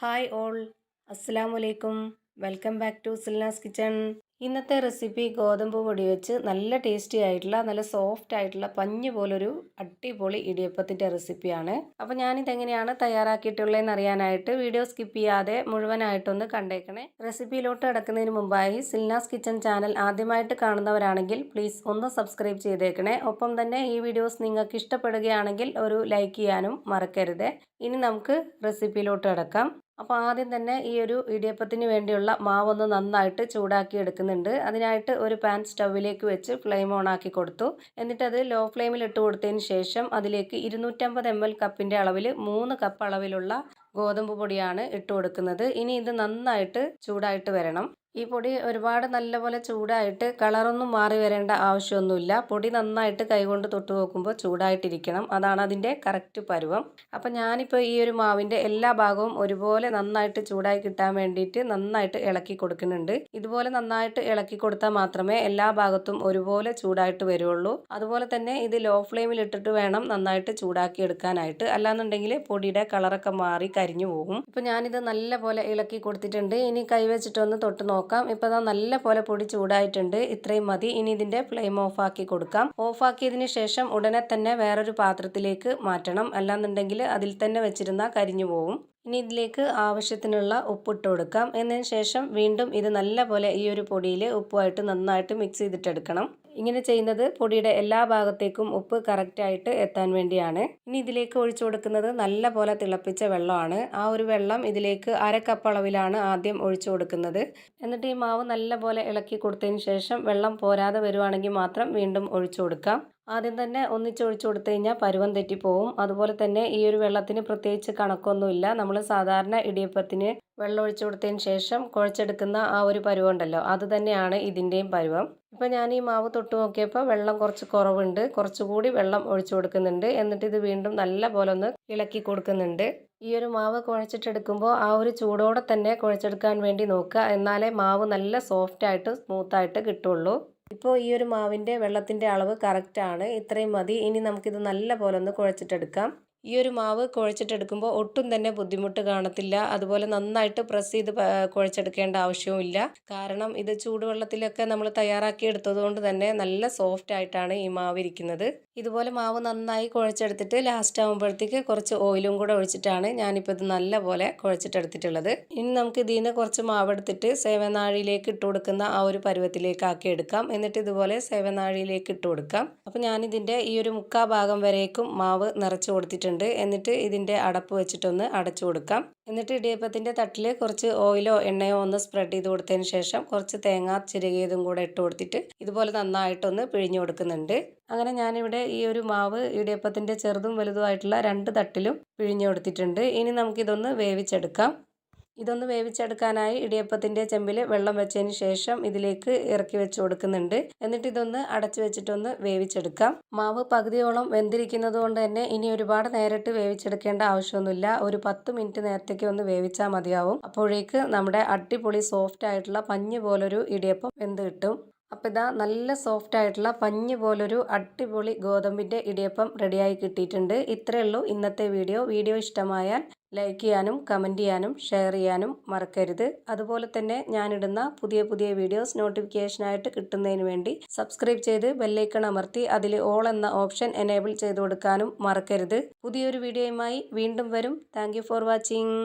Hi all, അസ്സലാമു അലൈക്കും. Welcome back to Silnas kitchen. ഇന്നത്തെ റെസിപ്പി ഗോതമ്പ് പൊടി വെച്ച് നല്ല ടേസ്റ്റി ആയിട്ടുള്ള നല്ല സോഫ്റ്റ് ആയിട്ടുള്ള പഞ്ഞ് പോലൊരു അടിപൊളി ഇടിയപ്പത്തിൻ്റെ റെസിപ്പിയാണ്. അപ്പോൾ ഞാനിതെങ്ങനെയാണ് തയ്യാറാക്കിയിട്ടുള്ളതെന്ന് അറിയാനായിട്ട് വീഡിയോ സ്കിപ്പ് ചെയ്യാതെ മുഴുവനായിട്ടൊന്ന് കണ്ടേക്കണേ. റെസിപ്പിയിലോട്ട് കിടക്കുന്നതിന് മുമ്പായി സിൽനാസ് കിച്ചൺ ചാനൽ ആദ്യമായിട്ട് കാണുന്നവരാണെങ്കിൽ പ്ലീസ് ഒന്ന് സബ്സ്ക്രൈബ് ചെയ്തേക്കണേ. ഒപ്പം തന്നെ ഈ വീഡിയോസ് നിങ്ങൾക്ക് ഇഷ്ടപ്പെടുകയാണെങ്കിൽ ഒരു ലൈക്ക് ചെയ്യാനും മറക്കരുത്. ഇനി നമുക്ക് റെസിപ്പിയിലോട്ട് കിടക്കാം. അപ്പോൾ ആദ്യം തന്നെ ഈ ഒരു ഇടിയപ്പത്തിന് വേണ്ടിയുള്ള മാവൊന്ന് നന്നായിട്ട് ചൂടാക്കി എടുക്കുന്നുണ്ട്. അതിനായിട്ട് ഒരു പാൻ സ്റ്റൗവിലേക്ക് വെച്ച് ഫ്ലെയിം ഓൺ ആക്കി കൊടുത്തു. എന്നിട്ട് അത് ലോ ഫ്ലെയിമിൽ ഇട്ട് കൊടുത്തതിന് ശേഷം അതിലേക്ക് 250 ml കപ്പിൻ്റെ അളവിൽ 3 കപ്പ് അളവിലുള്ള ഗോതമ്പ് പൊടിയാണ് ഇട്ട് കൊടുക്കുന്നത്. ഇനി ഇത് നന്നായിട്ട് ചൂടായിട്ട് വരണം. ഈ പൊടി ഒരുപാട് നല്ലപോലെ ചൂടായിട്ട് കളറൊന്നും മാറി വരേണ്ട ആവശ്യമൊന്നുമില്ല. പൊടി നന്നായിട്ട് കൈകൊണ്ട് തൊട്ട് നോക്കുമ്പോൾ ചൂടായിട്ടിരിക്കണം. അതാണ് അതിൻ്റെ കറക്റ്റ് പരുവം. അപ്പം ഞാനിപ്പോൾ ഈ ഒരു മാവിൻ്റെ എല്ലാ ഭാഗവും ഒരുപോലെ നന്നായിട്ട് ചൂടായി കിട്ടാൻ വേണ്ടിയിട്ട് നന്നായിട്ട് ഇളക്കി കൊടുക്കുന്നുണ്ട്. ഇതുപോലെ നന്നായിട്ട് ഇളക്കി കൊടുത്താൽ മാത്രമേ എല്ലാ ഭാഗത്തും ഒരുപോലെ ചൂടായിട്ട് വരുള്ളൂ. അതുപോലെ തന്നെ ഇത് ലോ ഫ്ലെയിമിൽ ഇട്ടിട്ട് വേണം നന്നായിട്ട് ചൂടാക്കി എടുക്കാനായിട്ട്. അല്ലാന്നുണ്ടെങ്കിൽ പൊടിയുടെ കളറൊക്കെ മാറി കരിഞ്ഞു പോകും. ഇപ്പം ഞാനിത് നല്ലപോലെ ഇളക്കി കൊടുത്തിട്ടുണ്ട്. ഇനി കൈവച്ചിട്ടൊന്ന് തൊട്ട് നോക്കാം. ഇപ്പോൾ ഇതാ നല്ല പോലെ പൊടി ചൂടായിട്ടുണ്ട്. ഇത്രയും മതി. ഇനി ഇതിൻ്റെ ഫ്ലെയിം ഓഫാക്കി കൊടുക്കാം. ഓഫാക്കിയതിന് ശേഷം ഉടനെ തന്നെ വേറൊരു പാത്രത്തിലേക്ക് മാറ്റണം. അല്ലാന്നുണ്ടെങ്കിൽ അതിൽ തന്നെ വെച്ചിരുന്നാൽ കരിഞ്ഞു പോകും. ഇനി ഇതിലേക്ക് ആവശ്യത്തിനുള്ള ഉപ്പിട്ട് കൊടുക്കാം. എന്നതിന് ശേഷം വീണ്ടും ഇത് നല്ലപോലെ ഈ ഒരു പൊടിയിൽ ഉപ്പുമായിട്ട് നന്നായിട്ട് മിക്സ് ചെയ്തിട്ടെടുക്കണം. ഇങ്ങനെ ചെയ്യുന്നത് പൊടിയുടെ എല്ലാ ഭാഗത്തേക്കും ഉപ്പ് കറക്റ്റായിട്ട് എത്താൻ വേണ്ടിയാണ്. ഇനി ഇതിലേക്ക് ഒഴിച്ചു കൊടുക്കുന്നത് നല്ല പോലെ തിളപ്പിച്ച വെള്ളമാണ്. ആ ഒരു വെള്ളം ഇതിലേക്ക് 1/2 കപ്പ് അളവിലാണ് ആദ്യം ഒഴിച്ചു കൊടുക്കുന്നത്. എന്നിട്ട് ഈ മാവ് നല്ല പോലെ ഇളക്കി കൊടുത്തതിന് ശേഷം വെള്ളം പോരാതെ വരുവാണെങ്കിൽ മാത്രം വീണ്ടും ഒഴിച്ചു കൊടുക്കാം. ആദ്യം തന്നെ ഒന്നിച്ചൊഴിച്ചു കൊടുത്തു കഴിഞ്ഞാൽ പരുവം തെറ്റിപ്പോവും. അതുപോലെ തന്നെ ഈ ഒരു വെള്ളത്തിന് പ്രത്യേകിച്ച് കണക്കൊന്നുമില്ല. നമ്മൾ സാധാരണ ഇടിയപ്പത്തിന് വെള്ളം ഒഴിച്ചു കൊടുത്തതിന് ശേഷം കുഴച്ചെടുക്കുന്ന ആ ഒരു പരുവം ഉണ്ടല്ലോ, അത് തന്നെയാണ് ഇതിൻ്റെയും പരുവം. ഇപ്പോൾ ഞാൻ ഈ മാവ് തൊട്ട് നോക്കിയപ്പോൾ വെള്ളം കുറച്ച് കുറവുണ്ട്. കുറച്ചുകൂടി വെള്ളം ഒഴിച്ചു കൊടുക്കുന്നുണ്ട്. എന്നിട്ട് ഇത് വീണ്ടും നല്ല പോലെ ഒന്ന് ഇളക്കി കൊടുക്കുന്നുണ്ട്. ഈ ഒരു മാവ് കുഴച്ചിട്ടെടുക്കുമ്പോൾ ആ ഒരു ചൂടോടെ തന്നെ കുഴച്ചെടുക്കാൻ വേണ്ടി നോക്കുക. എന്നാലേ മാവ് നല്ല സോഫ്റ്റായിട്ട് സ്മൂത്തായിട്ട് കിട്ടുള്ളൂ. ഇപ്പോൾ ഈ ഒരു മാവിൻ്റെ വെള്ളത്തിൻ്റെ അളവ് കറക്റ്റാണ്. ഇത്രയും മതി. ഇനി നമുക്കിത് നല്ല പോലെ ഒന്ന് കുഴച്ചിട്ടെടുക്കാം. ഈ ഒരു മാവ് കുഴച്ചിട്ടെടുക്കുമ്പോൾ ഒട്ടും തന്നെ ബുദ്ധിമുട്ട് കാണത്തില്ല. അതുപോലെ നന്നായിട്ട് പ്രസ് ചെയ്ത് കുഴച്ചെടുക്കേണ്ട ആവശ്യവുമില്ല. കാരണം ഇത് ചൂടുവെള്ളത്തിലൊക്കെ നമ്മൾ തയ്യാറാക്കി എടുത്തതുകൊണ്ട് തന്നെ നല്ല സോഫ്റ്റ് ആയിട്ടാണ് ഈ മാവ് ഇരിക്കുന്നത്. ഇതുപോലെ മാവ് നന്നായി കുഴച്ചെടുത്തിട്ട് ലാസ്റ്റ് ആകുമ്പോഴത്തേക്ക് കുറച്ച് ഓയിലും കൂടെ ഒഴിച്ചിട്ടാണ് ഞാനിപ്പോൾ ഇത് നല്ല പോലെ കുഴച്ചിട്ടെടുത്തിട്ടുള്ളത്. ഇനി നമുക്ക് ഇതിൽ നിന്ന് കുറച്ച് മാവ് എടുത്തിട്ട് സേവനാഴിയിലേക്ക് ഇട്ട് കൊടുക്കുന്ന ആ ഒരു പരുവത്തിലേക്ക് ആക്കി എടുക്കാം. എന്നിട്ട് ഇതുപോലെ സേവനാഴിയിലേക്ക് ഇട്ട് കൊടുക്കാം. അപ്പോൾ ഞാനിതിൻ്റെ ഈ ഒരു 1/4 ഭാഗം വരേക്കും മാവ് നിറച്ച് കൊടുത്തിട്ടുണ്ട്. എന്നിട്ട് ഇതിൻ്റെ അടപ്പ് വെച്ചിട്ടൊന്ന് അടച്ചു കൊടുക്കാം. എന്നിട്ട് ഇടിയപ്പത്തിൻ്റെ തട്ടിൽ കുറച്ച് ഓയിലോ എണ്ണയോ ഒന്ന് സ്പ്രെഡ് ചെയ്ത് കൊടുത്തതിന് ശേഷം കുറച്ച് തേങ്ങ ചിരകിയതും കൂടെ ഇട്ട് കൊടുത്തിട്ട് ഇതുപോലെ നന്നായിട്ടൊന്ന് പിഴിഞ്ഞു കൊടുക്കുന്നുണ്ട്. അങ്ങനെ ഞാനിവിടെ ഈ ഒരു മാവ് ഇടിയപ്പത്തിൻ്റെ ചെറുതും വലുതുമായിട്ടുള്ള 2 തട്ടിലും പിഴിഞ്ഞു കൊടുത്തിട്ടുണ്ട്. ഇനി നമുക്കിതൊന്ന് വേവിച്ചെടുക്കാം. ഇതൊന്ന് വേവിച്ചെടുക്കാനായി ഇടിയപ്പത്തിൻ്റെ ചെമ്പിൽ വെള്ളം വെച്ചതിന് ശേഷം ഇതിലേക്ക് ഇറക്കി വെച്ച് കൊടുക്കുന്നുണ്ട്. എന്നിട്ട് ഇതൊന്ന് അടച്ചു വെച്ചിട്ടൊന്ന് വേവിച്ചെടുക്കാം. മാവ് പകുതിയോളം വെന്തിരിക്കുന്നത് കൊണ്ട് തന്നെ ഇനി ഒരുപാട് നേരിട്ട് വേവിച്ചെടുക്കേണ്ട ആവശ്യമൊന്നുമില്ല. ഒരു 10 മിനിറ്റ് നേരത്തേക്ക് ഒന്ന് വേവിച്ചാൽ മതിയാവും. അപ്പോഴേക്ക് നമ്മുടെ അടിപൊളി സോഫ്റ്റ് ആയിട്ടുള്ള പഞ്ഞ് പോലൊരു ഇടിയപ്പം വെന്ത് കിട്ടും. അപ്പോൾ ഇതാ നല്ല സോഫ്റ്റ് ആയിട്ടുള്ള പഞ്ഞ് പോലൊരു അടിപൊളി ഗോതമ്പിൻ്റെ ഇടിയപ്പം റെഡിയായി കിട്ടിയിട്ടുണ്ട്. ഇത്രയേ ഉള്ളൂ ഇന്നത്തെ വീഡിയോ. വീഡിയോ ഇഷ്ടമായാൽ ലൈക്ക് ചെയ്യാനും കമൻറ്റ് ചെയ്യാനും ഷെയർ ചെയ്യാനും മറക്കരുത്. അതുപോലെ തന്നെ ഞാനിടുന്ന പുതിയ പുതിയ വീഡിയോസ് നോട്ടിഫിക്കേഷനായിട്ട് കിട്ടുന്നതിന് വേണ്ടി സബ്സ്ക്രൈബ് ചെയ്ത് ബെല്ലൈക്കൺ അമർത്തി അതിൽ ഓൾ എന്ന ഓപ്ഷൻ എനേബിൾ ചെയ്ത് കൊടുക്കാനും മറക്കരുത്. പുതിയൊരു വീഡിയോയുമായി വീണ്ടും വരും. Thank you for watching.